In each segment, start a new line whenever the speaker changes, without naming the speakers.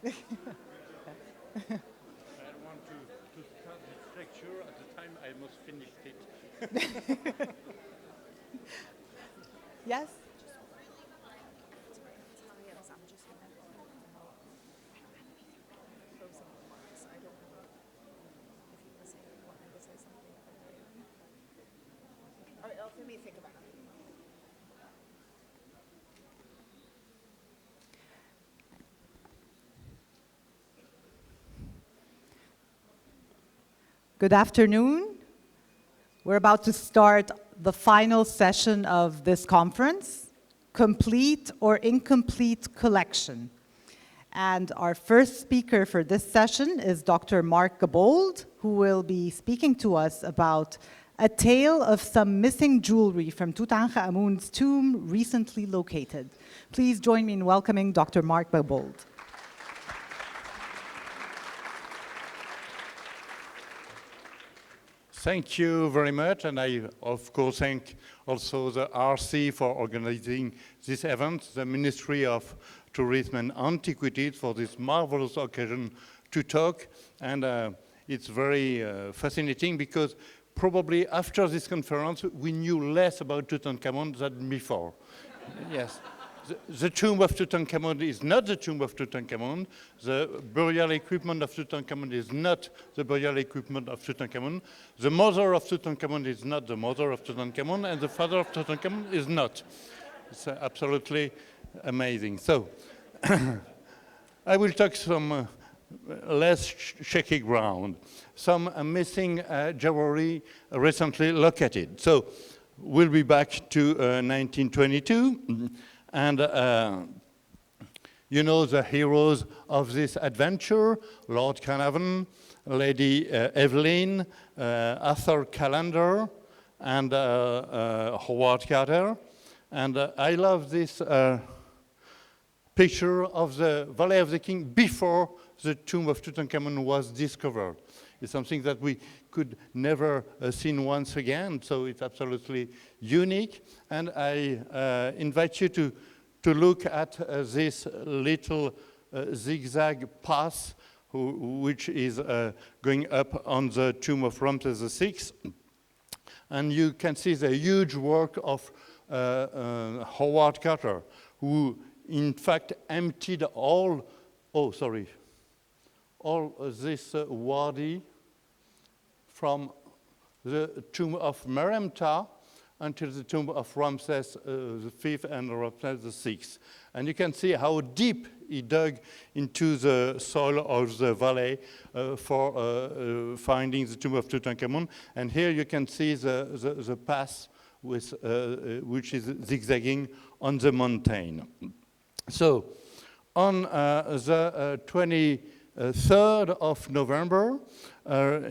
want to start this lecture at the time I must finish it.
Yes? Let me think about it. Good afternoon. We're about to start the final session of this conference, Complete or Incomplete Collection. And our first speaker for this session is Dr. Marc Gabolde, who will be speaking to us about a tale of some missing jewelry from Tutankhamun's tomb recently located. Please join me in welcoming Dr. Marc Gabolde.
Thank you very much, and I, of course, thank also the RC for organizing this event, the Ministry of Tourism and Antiquities for this marvelous occasion to talk. And it's very fascinating because probably after this conference, we knew less about Tutankhamun than before. Yes. The tomb of Tutankhamun is not the tomb of Tutankhamun. The burial equipment of Tutankhamun is not the burial equipment of Tutankhamun. The mother of Tutankhamun is not the mother of Tutankhamun, and the father of Tutankhamun is not. It's absolutely amazing. So, I will talk some less shaky ground, some missing jewelry recently located. So, we'll be back to 1922. And you know the heroes of this adventure, Lord Carnarvon, Lady Evelyn, Arthur Callender, and Howard Carter. And I love this picture of the Valley of the King before the tomb of Tutankhamun was discovered. It's something that we could never seen once again, so it's absolutely unique. And I invite you to look at this little zigzag path which is going up on the tomb of Ramses VI. And you can see the huge work of Howard Carter, who in fact emptied all this wadi from the tomb of Meremta until the tomb of Ramses V and Ramses VI. And you can see how deep he dug into the soil of the valley for finding the tomb of Tutankhamun. And here you can see the path with, which is zigzagging on the mountain. So on the 23rd of November,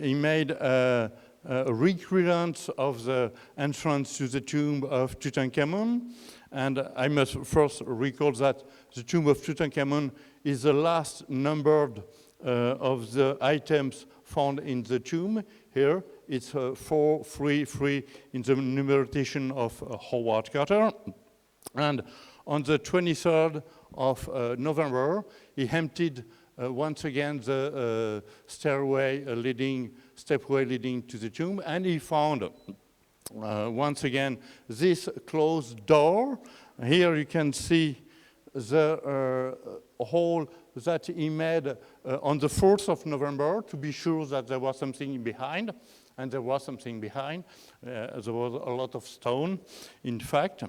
he made a recreance of the entrance to the tomb of Tutankhamun. And I must first recall that the tomb of Tutankhamun is the last numbered of the items found in the tomb. Here it's 433 in the numeration of Howard Carter. And on the 23rd of November, he emptied once again the stepway leading to the tomb, and he found once again this closed door. Here you can see the hole that he made on the 4th of November to be sure that there was something behind, and there was something behind. There was a lot of stone, in fact.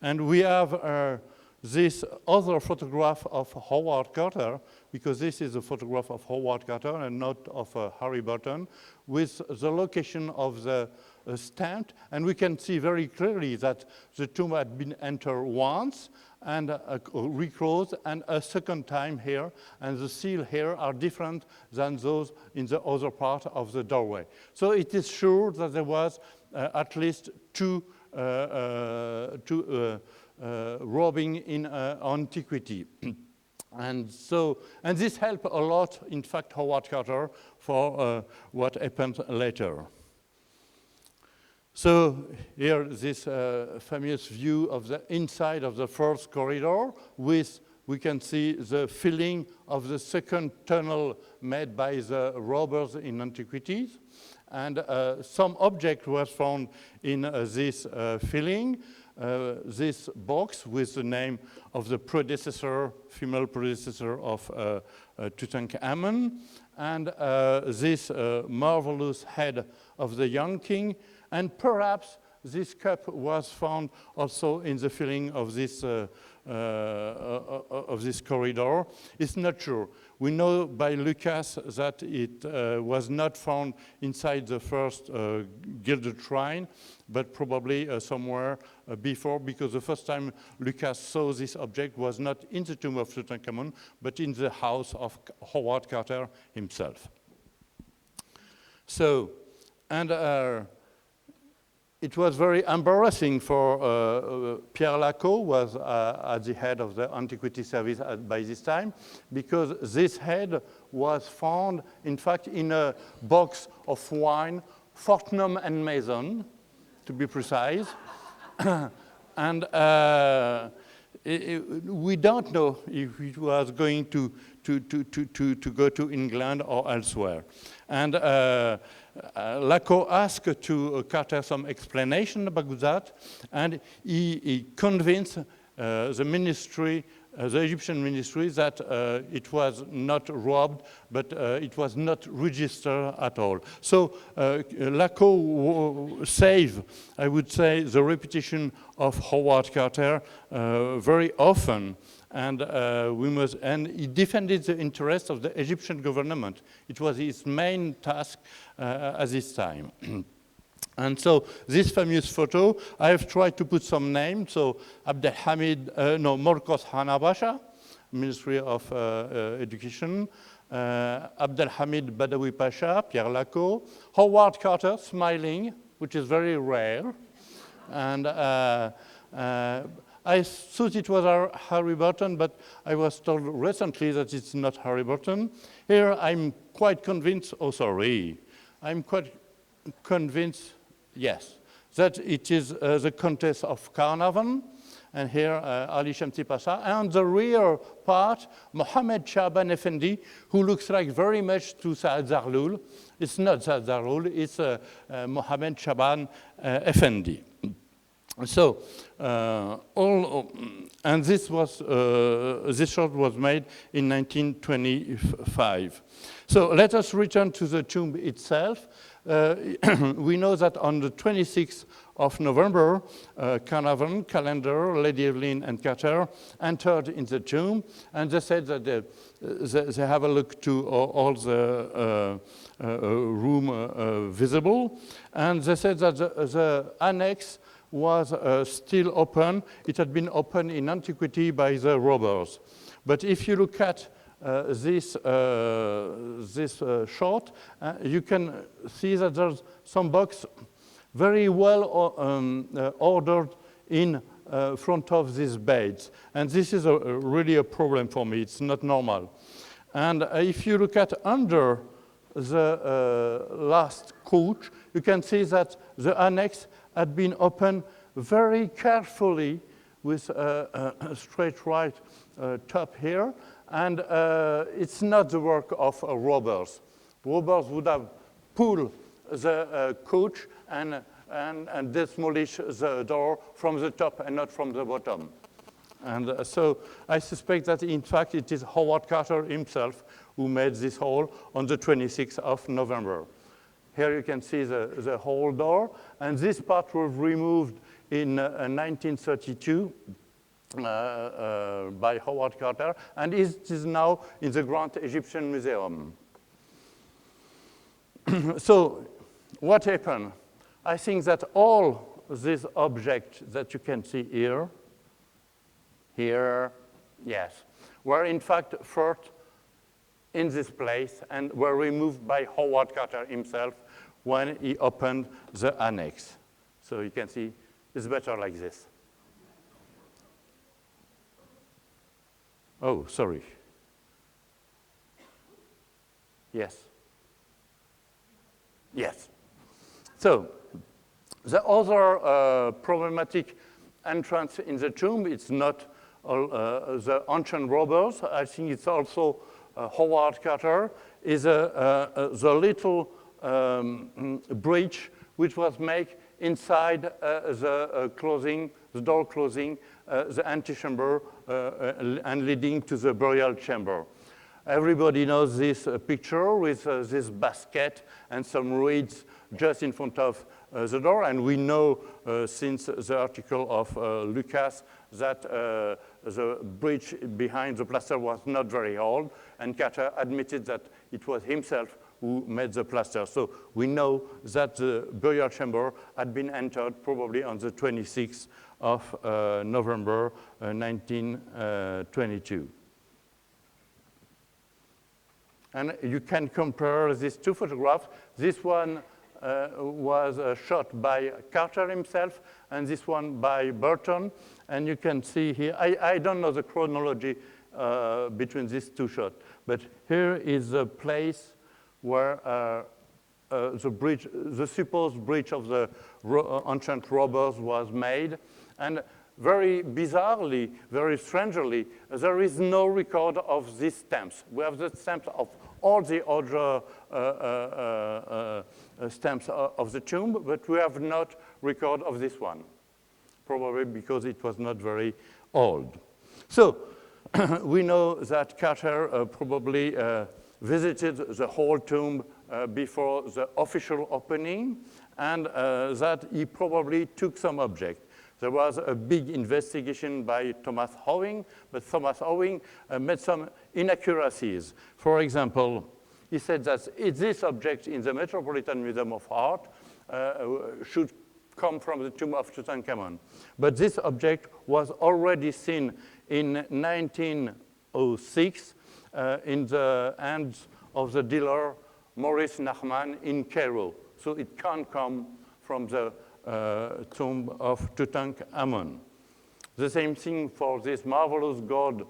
And we have this other photograph of Howard Carter, because this is a photograph of Howard Carter and not of Harry Burton, with the location of the stamp. And we can see very clearly that the tomb had been entered once and reclosed, and a second time here. And the seal here are different than those in the other part of the doorway. So it is sure that there was at least two robbing in antiquity. And this helped a lot, in fact, Howard Carter for what happened later. So here, this famous view of the inside of the first corridor with we can see the filling of the second tunnel made by the robbers in antiquities. And some object was found in this filling, this box with the name of the predecessor, female predecessor of Tutankhamun, and this marvelous head of the young king, and perhaps this cup was found also in the filling of this corridor. It's not sure. We know by Lucas that it was not found inside the first gilded shrine, but probably somewhere before, because the first time Lucas saw this object was not in the tomb of Tutankhamun, but in the house of Howard Carter himself. So, and it was very embarrassing for Pierre Lacau, who was at the head of the Antiquity Service by this time, because this head was found, in fact, in a box of wine, Fortnum and Mason, to be precise. And we don't know if it was going to go to England or elsewhere. And Lacau asked to Carter some explanation about that, and he convinced the ministry, the Egyptian ministry, that it was not robbed, but it was not registered at all. So Lacau saved, I would say, the reputation of Howard Carter very often. And and he defended the interests of the Egyptian government. It was his main task at this time. And so this famous photo, I have tried to put some names. So Morkos Hanabasha, Ministry of Education, Abdelhamid Badawi Pasha, Pierre Lacau, Howard Carter smiling, which is very rare, and I thought it was Harry Burton, but I was told recently that it's not Harry Burton. Here I'm quite convinced, I'm quite convinced, yes, that it is the Countess of Carnarvon, and here Ali Shamsi Pasha, and the rear part, Mohammed Shaban Effendi, who looks like very much to Saad Zarloul. It's not Saad Zarloul, it's Mohammed Shaban Effendi. So, and this shot was made in 1925. So let us return to the tomb itself. We know that on the 26th of November, Carnarvon, Callender, Lady Evelyn, and Carter entered in the tomb, and they said that they have a look to all the room visible, and they said that the annex was still open. It had been opened in antiquity by the robbers. But if you look at this shot, you can see that there's some box very well ordered in front of these beds. And this is really a problem for me. It's not normal. And if you look at under the last couch, you can see that the annex had been opened very carefully with a straight right top here. And it's not the work of robbers. Robbers would have pulled the couch and demolished the door from the top and not from the bottom. And so I suspect that, in fact, it is Howard Carter himself who made this hole on the 26th of November. Here you can see the whole door, and this part was removed in 1932 by Howard Carter, and it is now in the Grand Egyptian Museum. So what happened? I think that all these objects that you can see here, yes, were in fact first in this place and were removed by Howard Carter himself when he opened the annex. So you can see it's better like this. Oh, sorry. Yes. Yes. So the other problematic entrance in the tomb, it's not the ancient robbers. I think it's also Howard Carter, is the little breach which was made inside the door closing the antechamber and leading to the burial chamber. Everybody knows this picture with this basket and some reeds just in front of the door, and we know since the article of Lucas that the bridge behind the plaster was not very old, and Carter admitted that it was himself who made the plaster. So we know that the burial chamber had been entered probably on the 26th of November 1922. And you can compare these two photographs. This one was shot by Carter himself, and this one by Burton. And you can see here, I don't know the chronology between these two shots, but here is the place where the supposed bridge of the ancient robbers was made. And very bizarrely, very strangely, there is no record of these stamps. We have the stamps of all the other stamps of the tomb, but we have not record of this one, probably because it was not very old. So we know that Carter probably visited the whole tomb before the official opening, and that he probably took some object. There was a big investigation by Thomas Howing, but Thomas Howing made some inaccuracies. For example, he said that this object in the Metropolitan Museum of Art should come from the tomb of Tutankhamun. But this object was already seen in 1906 in the hands of the dealer Maurice Nachman in Cairo. So it can't come from the tomb of Tutankhamun. The same thing for this marvelous gold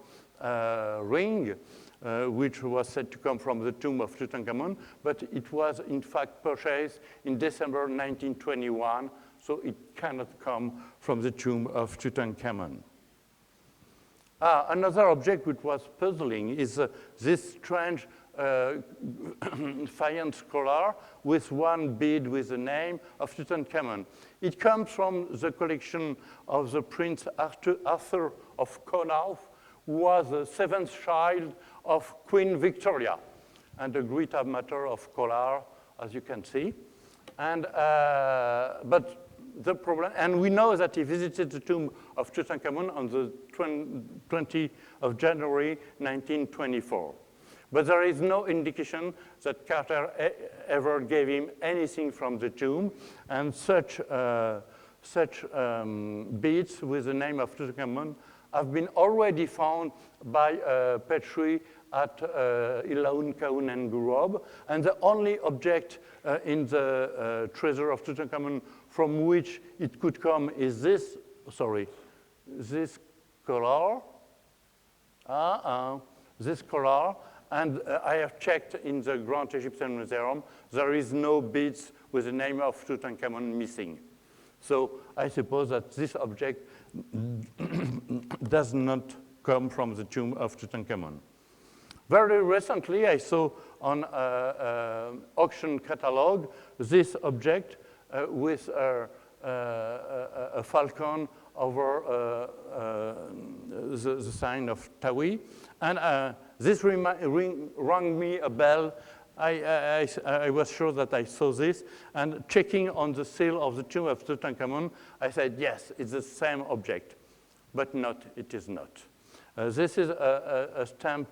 ring, which was said to come from the tomb of Tutankhamun, but it was in fact purchased in December 1921, so it cannot come from the tomb of Tutankhamun. Another object which was puzzling is this strange faience collar with one bead with the name of Tutankhamun. It comes from the collection of the Prince Arthur of Connaught, who was the seventh child of Queen Victoria, and a great amateur of collar, as you can see. And but the problem, and we know that he visited the tomb of Tutankhamun on the 20th of January 1924. But there is no indication that Carter ever gave him anything from the tomb, and such beads with the name of Tutankhamun have been already found by Petrie at Ilaun, Kaun, and Gurob, and the only object in the treasure of Tutankhamun from which it could come is this collar, this collar. And I have checked in the Grand Egyptian Museum, there is no beads with the name of Tutankhamun missing. So I suppose that this object does not come from the tomb of Tutankhamun. Very recently, I saw on an auction catalog this object with a falcon over the sign of Tawi. And this rang me a bell. I was sure that I saw this. And checking on the seal of the tomb of Tutankhamun, I said, yes, it's the same object. But it is not. This is a stamp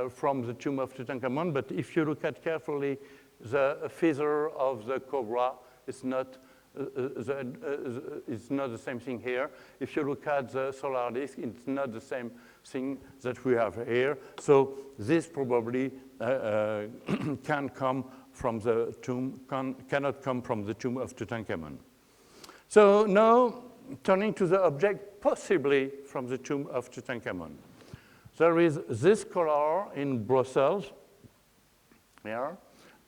from the tomb of Tutankhamun. But if you look at carefully, the feather of the cobra is not it's not the same thing here. If you look at the solar disk, it's not the same thing that we have here. So this probably cannot come from the tomb of Tutankhamun. So now, turning to the object possibly from the tomb of Tutankhamun. There is this collar in Brussels here.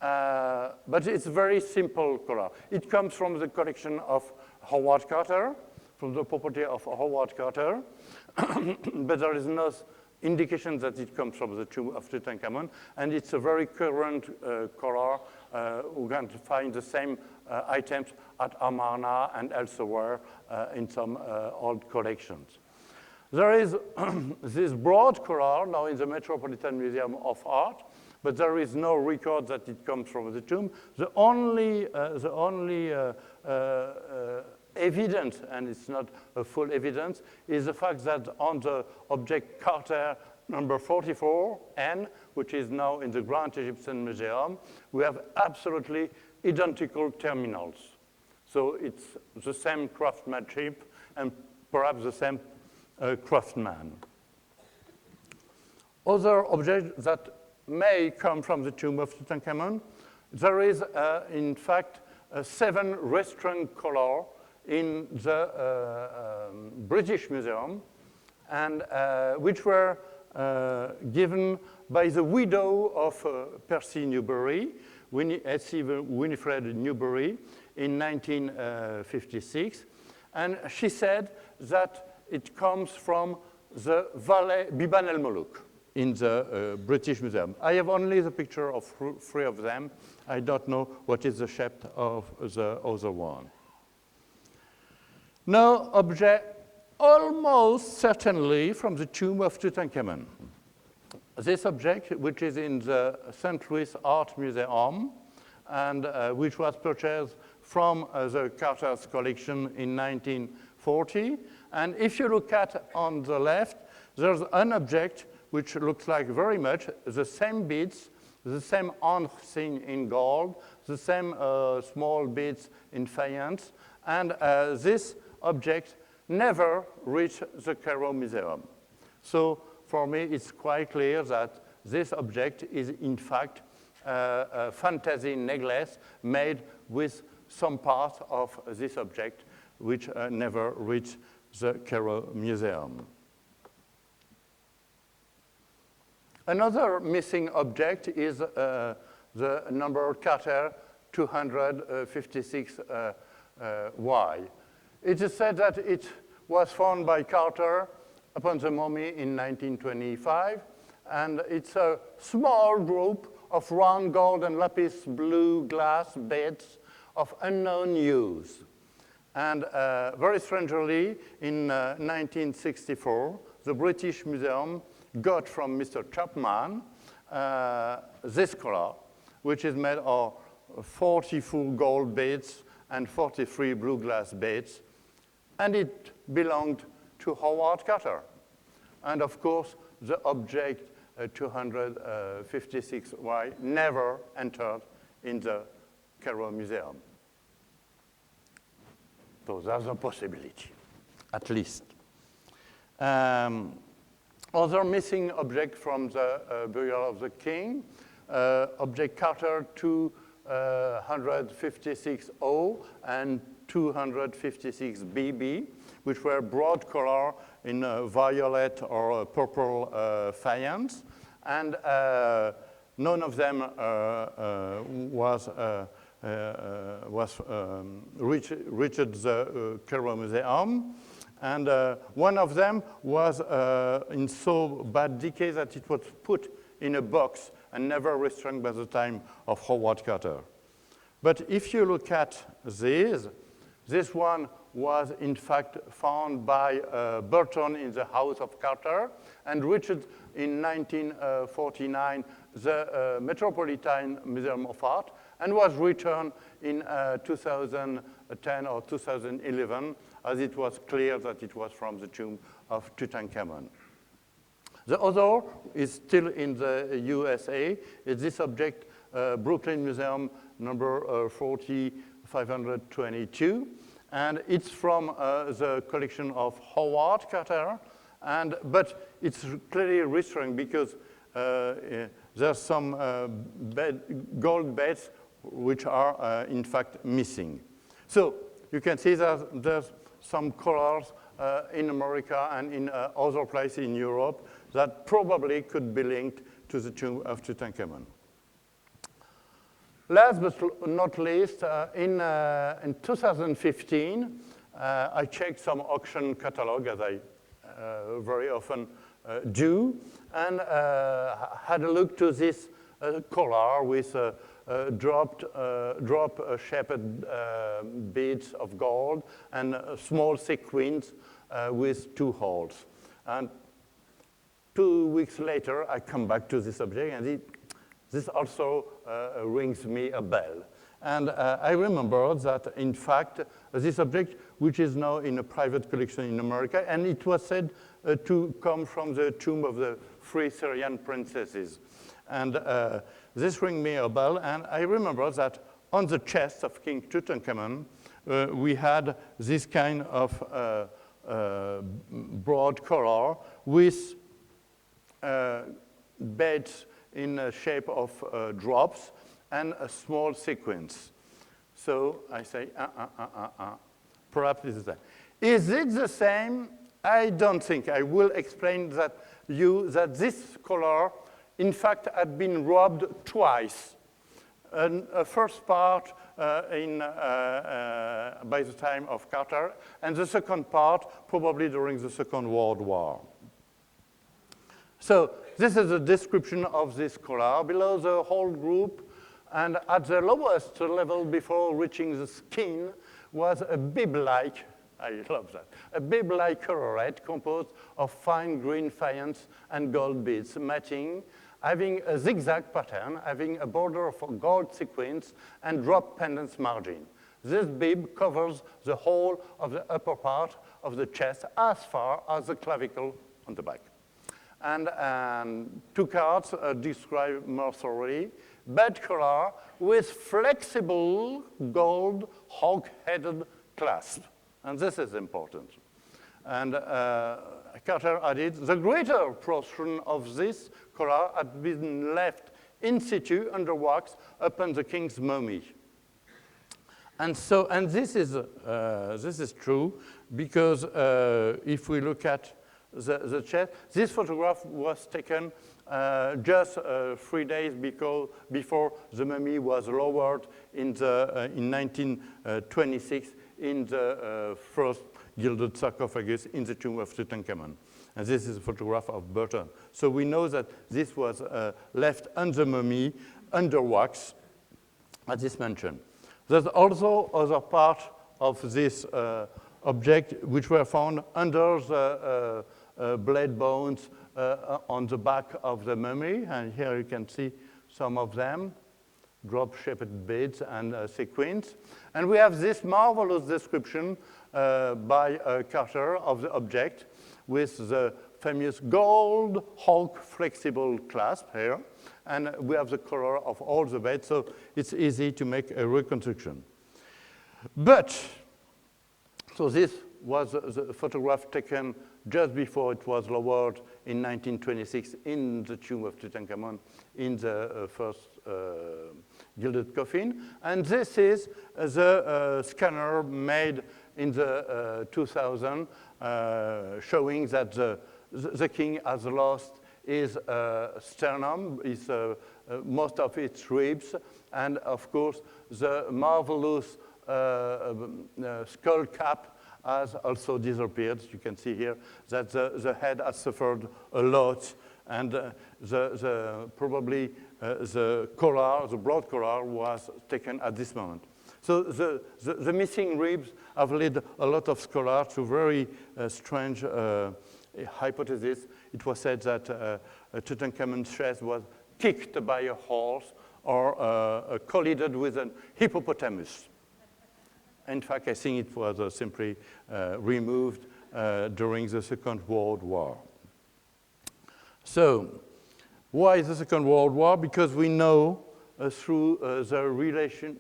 But it's a very simple collar. It comes from the collection of Howard Carter, from the property of Howard Carter. but there is no indication that it comes from the tomb of Tutankhamun, and it's a very current color. We're going to find the same items at Amarna and elsewhere in some old collections. There is this broad color now in the Metropolitan Museum of Art, but there is no record that it comes from the tomb. The only evidence, and it's not a full evidence, is the fact that on the object Carter number 44N, which is now in the Grand Egyptian Museum, we have absolutely identical terminals. So it's the same craftsmanship and perhaps the same craftsman. Other objects that may come from the tomb of Tutankhamun, there is, in fact, 7 restaurant color in the British Museum, and which were given by the widow of Percy Newberry, Winifred Newberry, in 1956. And she said that it comes from the Valley Biban el Molouk in the British Museum. I have only the picture of 3 of them. I don't know what is the shape of the other one. No object, almost certainly from the tomb of Tutankhamun. This object, which is in the St. Louis Art Museum, and which was purchased from the Carter's collection in 1940. And if you look at on the left, there's an object which looks like very much the same beads, the same unseen in gold, the same small beads in faience, and this object never reached the Cairo Museum. So for me, it's quite clear that this object is in fact a fantasy necklace made with some part of this object which never reached the Cairo Museum. Another missing object is the number Carter 256Y. It is said that it was found by Carter upon the mummy in 1925, and it's a small group of round gold and lapis blue glass beads of unknown use. And very strangely, in 1964, the British Museum got from Mr. Chapman this collar, which is made of 44 gold beads and 43 blue glass beads, and it belonged to Howard Carter. And of course, the object 256Y never entered in the Cairo Museum. So there's a possibility, at least. Other missing object from the burial of the king, object Carter 256O and 256BB, which were broad color in violet or purple faience, and none of them reached the Cairo Museum. And one of them was in so bad decay that it was put in a box and never restrung by the time of Howard Carter. But if you look at this one was in fact found by Burton in the house of Carter and reached in 1949 the Metropolitan Museum of Art and was returned in 2010 or 2011 as it was clear that it was from the tomb of Tutankhamun. The other is still in the USA. It's this object, Brooklyn Museum number 4522. And it's from the collection of Howard Carter, but it's clearly restrung because there's some gold beads which are in fact missing. So you can see that there's some colors in America and in other places in Europe that probably could be linked to the tomb of Tutankhamun. Last but not least, in 2015, I checked some auction catalog, as I very often do, and had a look to this collar with drop-shaped beads of gold and small sequins with 2 holes. And 2 weeks later, I come back to this object, and this also rings me a bell. And I remember that, in fact, this object, which is now in a private collection in America, and it was said to come from the tomb of the 3 Syrian princesses. And this rings me a bell, and I remember that on the chest of King Tutankhamun, we had this kind of broad collar with beads in the shape of drops and a small sequence. So I say, perhaps this is that. Is it the same? I don't think. I will explain that this collar, in fact, had been robbed twice. A first part by the time of Carter, and the second part probably during the Second World War. So this is a description of this collar. Below the whole group, and at the lowest level before reaching the skin, was a bib-like, I love that, a bib-like collarette composed of fine green faience and gold beads, matching, having a zigzag pattern, having a border of gold sequins and drop pendants margin. This bib covers the whole of the upper part of the chest as far as the clavicle on the back. And 2 cards describe more thoroughly. Bed collar with flexible gold hog-headed clasp. And this is important. And Carter added, the greater portion of this collar had been left in situ under wax upon the king's mummy. And so, and this is true because if we look at the chest, this photograph was taken just 3 days before the mummy was lowered in 1926 in the first gilded sarcophagus in the tomb of Tutankhamun. And this is a photograph of Burton. So we know that this was left on the mummy under wax, as is mentioned. There's also other part of this object which were found under the blade bones on the back of the mummy, and here you can see some of them, drop-shaped beads and sequins. And we have this marvelous description by Carter of the object with the famous gold hog flexible clasp here, and we have the color of all the beads, so it's easy to make a reconstruction. But, so this was the photograph taken just before it was lowered in 1926 in the tomb of Tutankhamun in the first gilded coffin. And this is the scanner made in the 2000 showing that the king has lost his sternum, most of its ribs, and of course the marvelous skull cap has also disappeared. You can see here that the head has suffered a lot, and probably the collar, the broad collar, was taken at this moment. So the missing ribs have led a lot of scholars to very strange hypothesis. It was said that Tutankhamun's chest was kicked by a horse or collided with a hippopotamus. In fact, I think it was simply removed during the Second World War. So, why the Second World War? Because we know through the relation,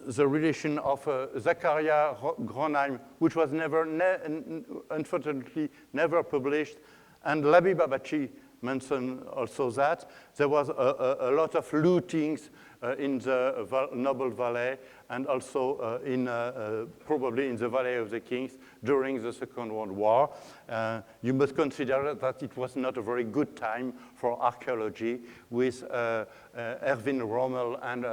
the relation of Zachariah Gronheim, which was unfortunately never published, and Labi Babachi mentioned also that there was a lot of lootings in the Noble Valley and also probably in the Valley of the Kings during the Second World War. You must consider that it was not a very good time for archaeology with Erwin Rommel and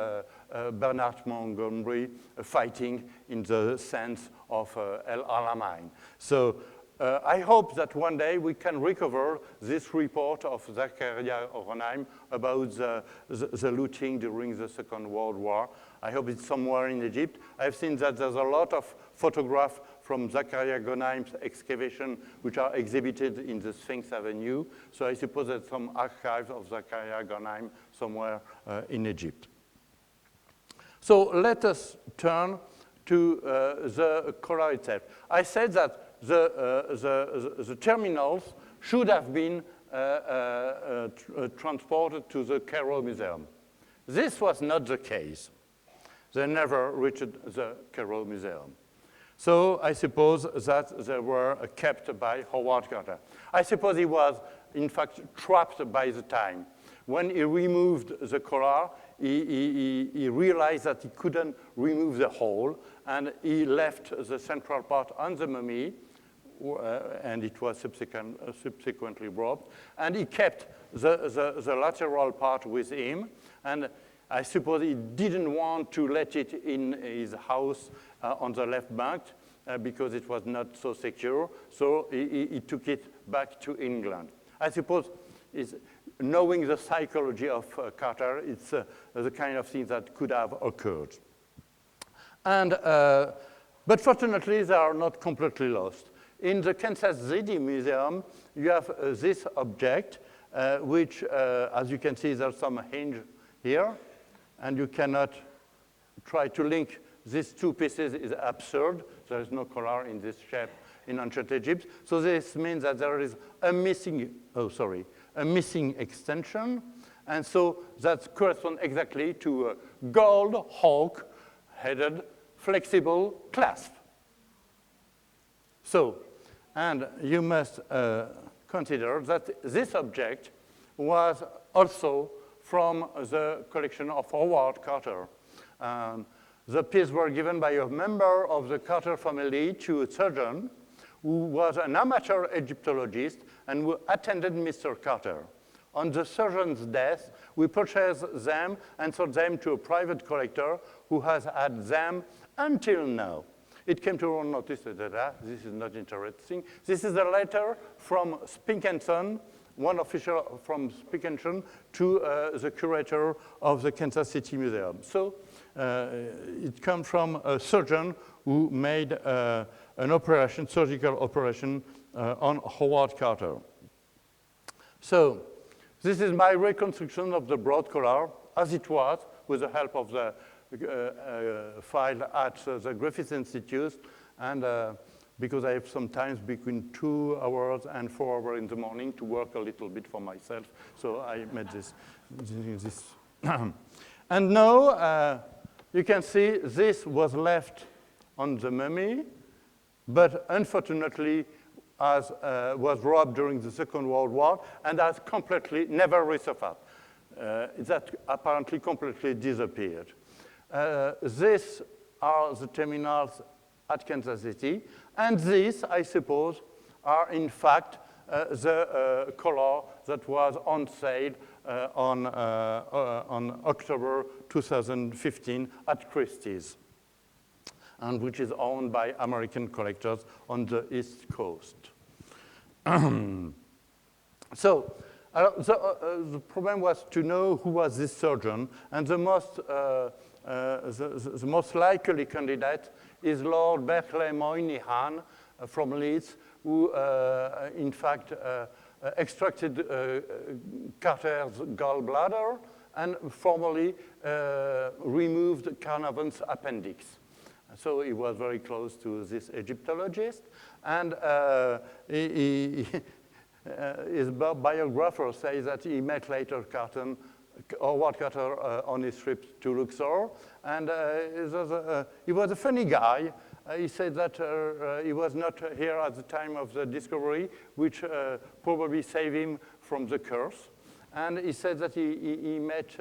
Bernard Montgomery fighting in the sands of El Alamein. So I hope that one day we can recover this report of Zachariah Ronheim about the looting during the Second World War. I hope it's somewhere in Egypt. I've seen that there's a lot of photographs from Zachariah Ronheim's excavation which are exhibited in the Sphinx Avenue. So I suppose there's some archives of Zachariah Ronheim somewhere in Egypt. So let us turn to the collar itself. I said that the terminals should have been transported to the Cairo Museum. This was not the case. They never reached the Cairo Museum. So I suppose that they were kept by Howard Carter. I suppose he was, in fact, trapped by the time. When he removed the collar, he realized that he couldn't remove the whole, and he left the central part on the mummy, and it was subsequently robbed, and he kept the lateral part with him, and I suppose he didn't want to let it in his house on the left bank because it was not so secure, so he took it back to England. I suppose knowing the psychology of Carter, it's the kind of thing that could have occurred. And, but fortunately, they are not completely lost. In the Kansas City Museum, you have this object, which, as you can see, there's some hinge here, and you cannot try to link these two pieces. Is absurd. There is no collar in this shape in ancient Egypt. So this means that there is a missing, a missing extension. And so that corresponds exactly to a gold hawk-headed flexible clasp. So, and you must consider that this object was also from the collection of Howard Carter. The pieces were given by a member of the Carter family to a surgeon who was an amateur Egyptologist and who attended Mr. Carter. On the surgeon's death, we purchased them and sold them to a private collector who has had them until now. It came to our notice that this is not interesting. This is a letter from Spink & Son, one official from Spink & Son, to the curator of the Kansas City Museum. So it comes from a surgeon who made an operation, surgical operation on Howard Carter. So this is my reconstruction of the broad collar as it was with the help of the file at the Griffith Institute, and because I have sometimes between 2 hours and 4 hours in the morning to work a little bit for myself, so I made this. And now you can see this was left on the mummy, but unfortunately was robbed during the Second World War and has completely never resurfaced. That apparently completely disappeared. These are the terminals at Kansas City, and these, I suppose, are in fact the collar that was on sale on October 2015 at Christie's, and which is owned by American collectors on the East Coast. So the problem was to know who was this surgeon, and the most likely candidate is Lord Berkeley Moynihan from Leeds, who in fact extracted Carter's gallbladder and formally removed Carnarvon's appendix. So he was very close to this Egyptologist, and his biographer says that he met later Howard Carter on his trip to Luxor, and he was a funny guy. He said that he was not here at the time of the discovery, which probably saved him from the curse. And he said that he met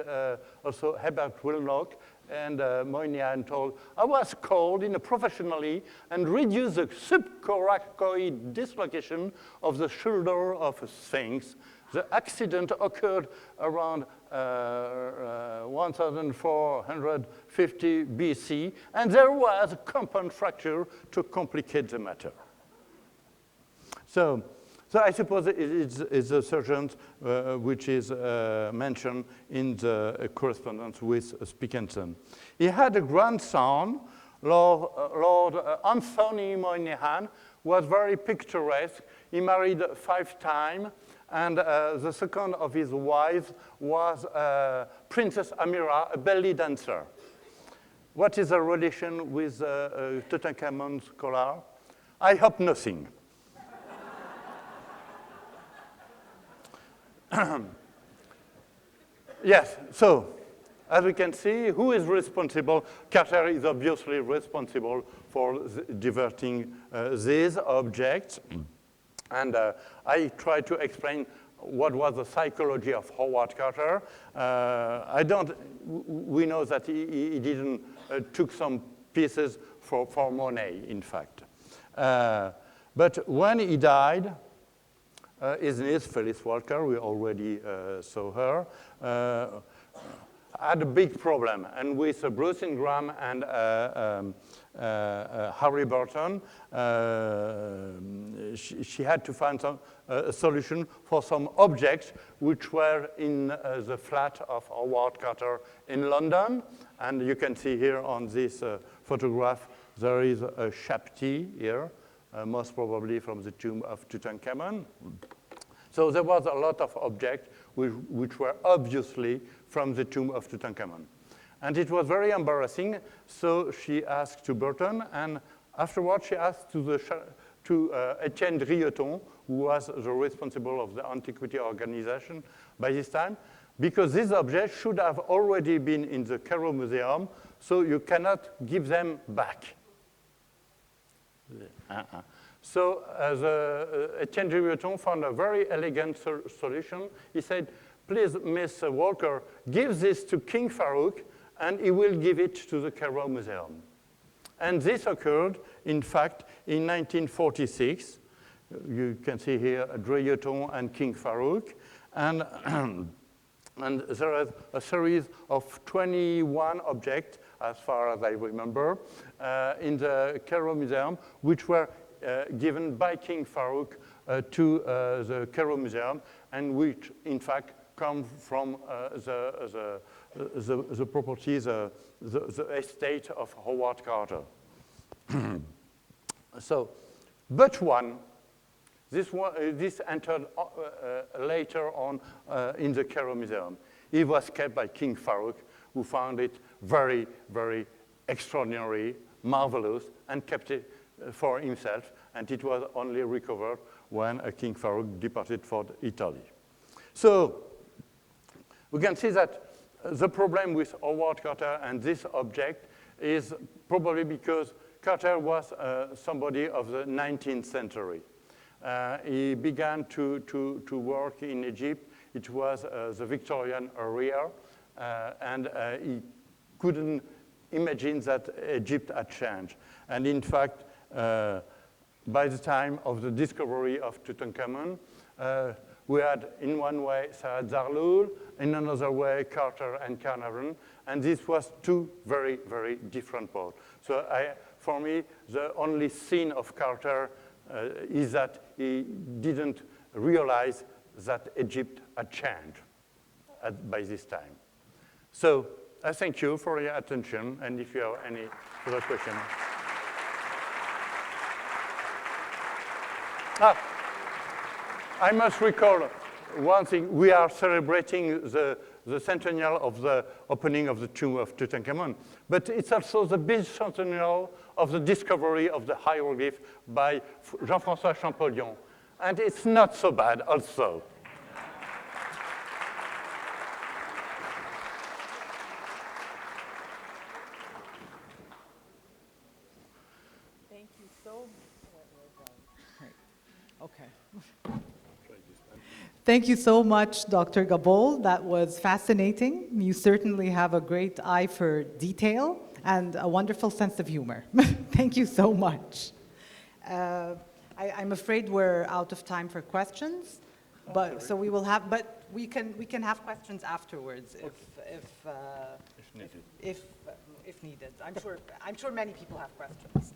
also Herbert Willock, And Moynihan told, I was called in professionally and reduced the subcoracoid dislocation of the shoulder of a sphinx. The accident occurred around 1450 BC, and there was a compound fracture to complicate the matter. So I suppose it's a surgeon which is mentioned in the correspondence with Spickenson. He had a grandson, Lord Anthony Moynihan, who was very picturesque. He married 5 times, and the second of his wives was Princess Amira, a belly dancer. What is the relation with Tutankhamun's collar? I hope nothing. Yes, so as we can see, who is responsible? Carter is obviously responsible for diverting these objects. And I try to explain what was the psychology of Howard Carter. We know that he didn't took some pieces for Monet, in fact. But when he died, his niece, Phyllis Walker, we already saw her, had a big problem. And with Bruce Ingram and Harry Burton, she had to find a solution for some objects which were in the flat of Howard Carter in London. And you can see here on this photograph, there is a shapti here, most probably from the tomb of Tutankhamun. So there was a lot of objects which were obviously from the tomb of Tutankhamun. And it was very embarrassing, so she asked to Burton, and afterwards she asked to Etienne Drioton, who was the responsible of the antiquity organization by this time, because these objects should have already been in the Cairo Museum, so you cannot give them back. So Etienne Drioton found a very elegant solution. He said, please, Miss Walker, give this to King Farouk, and he will give it to the Cairo Museum. And this occurred, in fact, in 1946. You can see here Drioton and King Farouk. And, and there is a series of 21 objects, as far as I remember, in the Cairo Museum, which were given by King Farouk to the Cairo Museum, and which, in fact, come from the properties, the estate of Howard Carter. So, but one, this entered later on in the Cairo Museum. It was kept by King Farouk, who found it very, very extraordinary, marvelous, and kept it for himself. And it was only recovered when King Farouk departed for Italy. So we can see that the problem with Howard Carter and this object is probably because Carter was somebody of the 19th century. He began to work in Egypt. It was the Victorian era, and he couldn't imagine that Egypt had changed. And in fact, by the time of the discovery of Tutankhamun, we had, in one way, Saad Zarlul, in another way, Carter and Carnarvon, and this was 2 very, very different poles. So for me, the only sin of Carter is that he didn't realize that Egypt had changed by this time. So I thank you for your attention, and if you have any further questions. I must recall one thing. We are celebrating the centennial of the opening of the tomb of Tutankhamun, but it's also the bicentennial of the discovery of the hieroglyph by Jean-François Champollion. And it's not so bad also.
Thank you so much. Okay. Thank you so much, Dr. Gabolde. That was fascinating. You certainly have a great eye for detail and a wonderful sense of humor. Thank you so much. I'm afraid we're out of time for questions, but so we will have. But we can have questions afterwards if needed. I'm sure many people have questions.